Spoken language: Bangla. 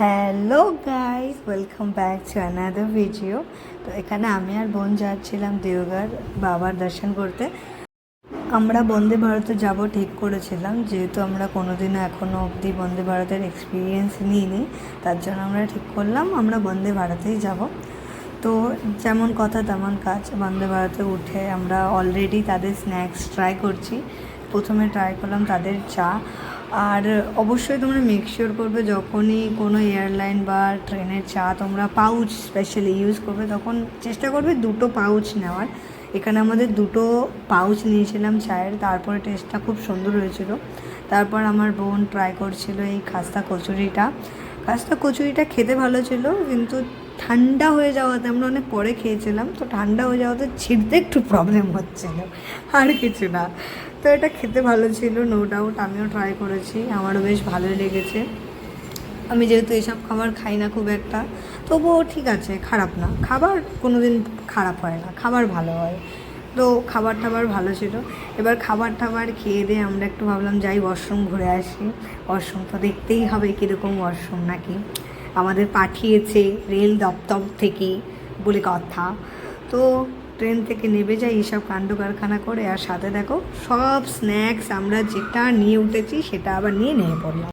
Hello guys, welcome back to another video. তো এখানে আমি আর বোন যাচ্ছিলাম দেওঘর বাবার দর্শন করতে। আমরা বন্দে ভারতে যাব ঠিক করেছিলাম, যেহেতু আমরা কোনোদিনও এখনও অবধি বন্দে ভারতের এক্সপিরিয়েন্স নিইনি, তার জন্য আমরা ঠিক করলাম আমরা বন্দে ভারতেই যাব। তো যেমন কথা তেমন কাজ, বন্দে ভারতে উঠে আমরা অলরেডি তাদের স্ন্যাক্স ট্রাই করছি। প্রথমে ট্রাই করলাম তাদের চা। আর অবশ্যই তোমরা মেকশিওর করবে যখনই কোনো এয়ারলাইন বা ট্রেনের চা তোমরা পাউচ স্পেশালি ইউজ করবে, তখন চেষ্টা করবে দুটো পাউচ নেওয়ার। এখানে আমাদের দুটো পাউচ নিয়েছিলাম চায়ের, তারপরে টেস্টটা খুব সুন্দর হয়েছিল। তারপর আমার বোন ট্রাই করছিল এই খাস্তা কচুরিটা খেতে ভালো ছিল, কিন্তু ঠান্ডা হয়ে যাওয়াতে, আমরা অনেক পরে খেয়েছিলাম তো ঠান্ডা হয়ে যাওয়াতে ছিঁড়তে একটু প্রবলেম হচ্ছিল, আর কিছু না। তো এটা খেতে ভালো ছিল, নো ডাউট। আমিও ট্রাই করেছি, আমারও বেশ ভালোই লেগেছে। আমি যেহেতু এসব খাবার খাই না খুব একটা, তবুও ঠিক আছে, খারাপ না। খাবার কোনো দিন খারাপ হয় না, খাবার ভালো হয়। তো খাবার টাবার ভালো ছিল। এবার খাবার টাবার খেয়ে দিয়ে আমরা একটু ভাবলাম যাই ওয়াশরুম ঘুরে আসি। ওয়াশরুম তো দেখতেই হবে কীরকম ওয়াশরুম নাকি, আমাদের পাঠিয়েছে রেল দপ্তর থেকে বলে কথা। তো ট্রেন থেকে নেমে যাই এইসব কাণ্ড কারখানা করে, আর সাথে দেখো সব স্ন্যাক্স আমরা যেটা নিয়ে উঠেছি সেটা আবার নিয়ে পড়লাম।